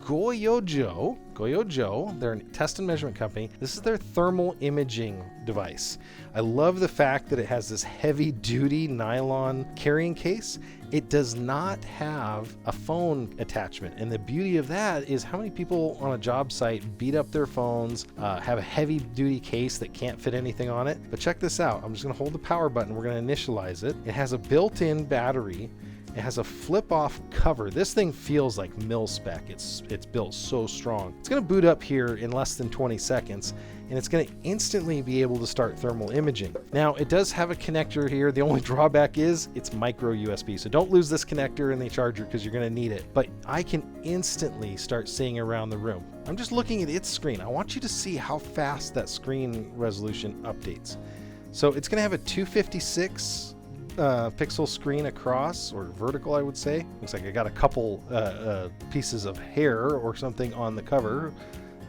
Goyojo, they're a test and measurement company. This is their thermal imaging device. I love the fact that it has this heavy duty nylon carrying case. It does not have a phone attachment. And the beauty of that is how many people on a job site beat up their phones, have a heavy duty case that can't fit anything on it. But check this out. I'm just gonna hold the power button. We're gonna initialize it. It has a built-in battery. It has a flip-off cover. This thing feels like mil-spec. It's built so strong. It's going to boot up here in less than 20 seconds, and it's going to instantly be able to start thermal imaging. Now, it does have a connector here. The only drawback is it's micro USB, so don't lose this connector in the charger because you're going to need it. But I can instantly start seeing around the room. I'm just looking at its screen. I want you to see how fast that screen resolution updates. So it's going to have a 256 pixel screen across, or vertical, I would say. Looks like I got a couple pieces of hair or something on the cover.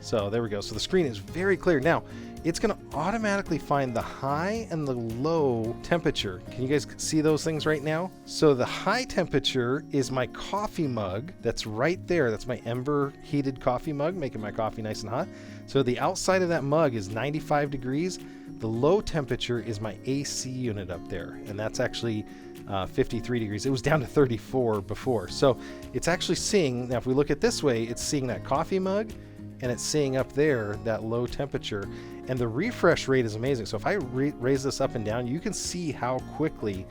So there we go. So the screen is very clear. Now, it's going to automatically find the high and the low temperature. Can you guys see those things right now? So the high temperature is my coffee mug. That's right there. That's my Ember heated coffee mug, making my coffee nice and hot. So the outside of that mug is 95 degrees. The low temperature is my AC unit up there, and that's actually 53 degrees. It was down to 34 before. So it's actually seeing, now if we look at this way, it's seeing that coffee mug, and it's seeing up there that low temperature. And the refresh rate is amazing. So if I raise this up and down, you can see how quickly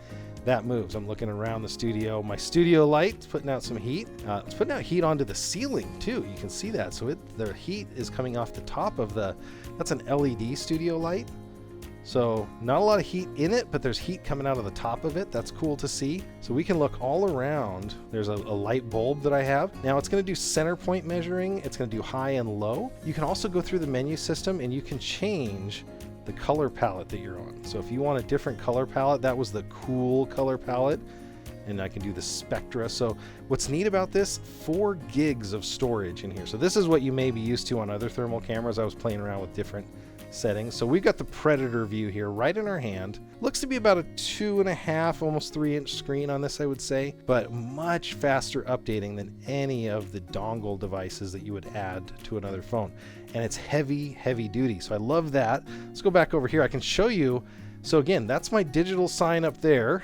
that moves. I'm looking around the studio. My studio light is putting out some heat. It's putting out heat onto the ceiling too. You can see that. So the heat is coming off the top of that's an LED studio light. So not a lot of heat in it, but there's heat coming out of the top of it. That's cool to see. So we can look all around. There's a light bulb that I have. Now it's going to do center point measuring. It's going to do high and low. You can also go through the menu system and you can change the color palette that you're on. So if you want a different color palette, that was the cool color palette. And I can do the spectra. So what's neat about this, 4 gigs of storage in here. So this is what you may be used to on other thermal cameras. I was playing around with different settings. So we've got the Predator view here right in our hand. Looks to be about a 2.5, almost 3-inch screen on this, I would say, but much faster updating than any of the dongle devices that you would add to another phone. And it's heavy duty. So I love that. Let's go back over here. I can show you. So again, that's my digital sign up there.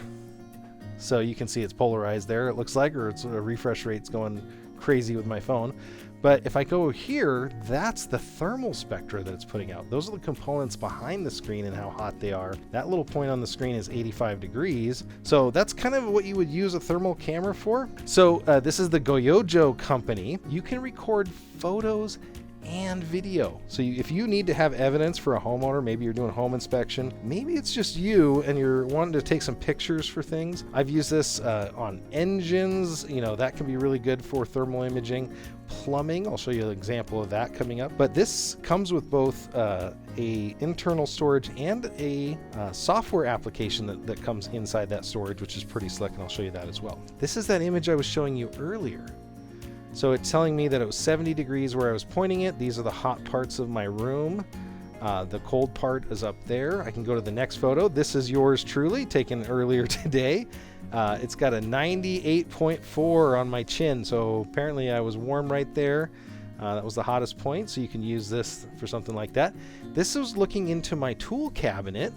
So you can see it's polarized there, it looks like, or it's a refresh rate's going crazy with my phone. But if I go here, that's the thermal spectra that it's putting out. Those are the components behind the screen and how hot they are. That little point on the screen is 85 degrees. So that's kind of what you would use a thermal camera for. So this is the Goyojo company. You can record photos and video. So if you need to have evidence for a homeowner, maybe you're doing home inspection, maybe it's just you and you're wanting to take some pictures for things. I've used this on engines, that can be really good for thermal imaging. Plumbing, I'll show you an example of that coming up. But this comes with both a internal storage and a software application that comes inside that storage, which is pretty slick, and I'll show you that as well. This is that image I was showing you earlier. So it's telling me that it was 70 degrees where I was pointing it. These are the hot parts of my room. The cold part is up there. I can go to the next photo. This is yours truly, taken earlier today. It's got a 98.4 on my chin, so apparently I was warm right there. That was the hottest point, so you can use this for something like that. This was looking into my tool cabinet,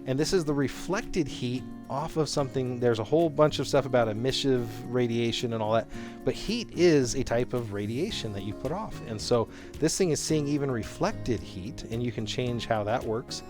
and this is the reflected heat off of something. There's a whole bunch of stuff about emissive radiation and all that, but heat is a type of radiation that you put off. And so this thing is seeing even reflected heat, and you can change how that works.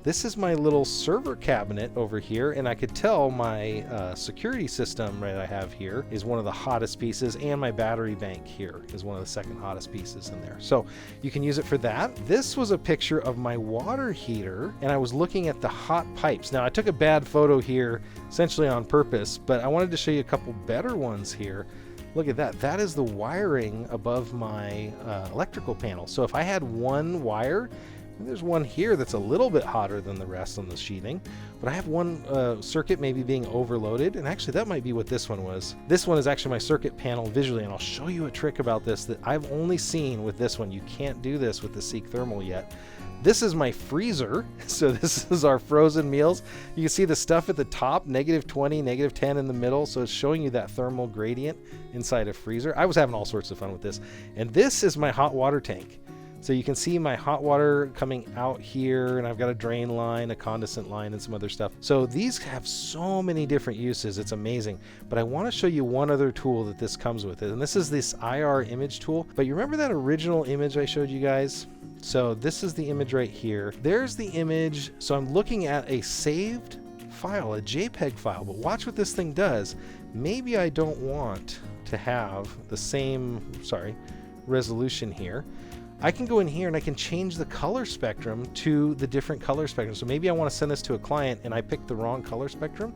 This is my little server cabinet over here, and I could tell my security system that I have here is one of the hottest pieces, and my battery bank here is one of the second hottest pieces in there. So you can use it for that. This was a picture of my water heater, and I was looking at the hot pipes. Now I took a bad photo here essentially on purpose, but I wanted to show you a couple better ones here. Look at that. That is the wiring above my electrical panel. So if I had one wire, there's one here that's a little bit hotter than the rest on the sheathing, but I have one circuit maybe being overloaded, and actually that might be what this one was. This one is actually my circuit panel visually, and I'll show you a trick about this that I've only seen with this one. You can't do this with the Seek Thermal yet. This is my freezer. So this is our frozen meals. You can see the stuff at the top, -20, -10 in the middle. So it's showing you that thermal gradient inside a freezer. I was having all sorts of fun with this. And this is my hot water tank. So you can see my hot water coming out here, and I've got a drain line, a condensate line, and some other stuff. So these have so many different uses. It's amazing. But I want to show you one other tool that this comes with, and this is this IR image tool. But you remember that original image I showed you guys? So this is the image right here. There's the image. So I'm looking at a saved file, a JPEG file. But watch what this thing does. Maybe I don't want to have the same, resolution here. I can go in here and I can change the color spectrum to the different color spectrum. So maybe I want to send this to a client and I picked the wrong color spectrum.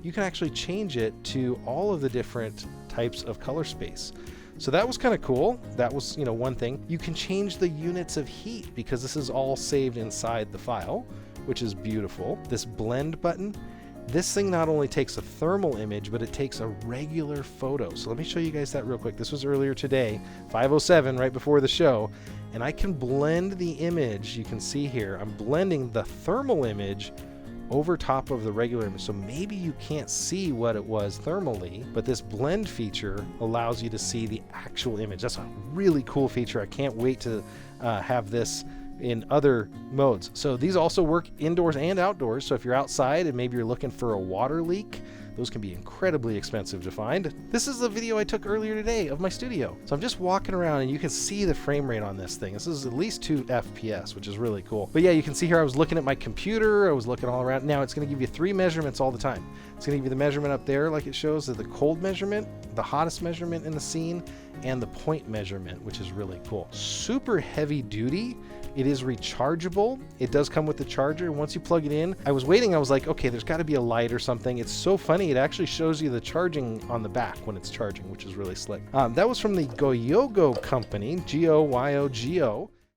You can actually change it to all of the different types of color space. So that was kind of cool. That was, one thing. You can change the units of heat because this is all saved inside the file, which is beautiful. This blend button, this thing not only takes a thermal image, but it takes a regular photo. So let me show you guys that real quick. This was earlier today, 5:07, right before the show. And I can blend the image. You can see here, I'm blending the thermal image over top of the regular image. So maybe you can't see what it was thermally, but this blend feature allows you to see the actual image. That's a really cool feature. I can't wait to have this in other modes. So these also work indoors and outdoors. So if you're outside and maybe you're looking for a water leak, those can be incredibly expensive to find. This is the video I took earlier today of my studio. So I'm just walking around and you can see the frame rate on this thing. This is at least 2 FPS, which is really cool. But yeah, you can see here I was looking at my computer. I was looking all around. Now it's going to give you 3 measurements all the time. It's going to give you the measurement up there like it shows, the cold measurement, the hottest measurement in the scene, and the point measurement, which is really cool. Super heavy duty. It is rechargeable. It does come with the charger. Once you plug it in, I was waiting. I was like, okay, there's got to be a light or something. It's so funny. It actually shows you the charging on the back when it's charging, which is really slick. That was from the Goyojo company, Goyogo.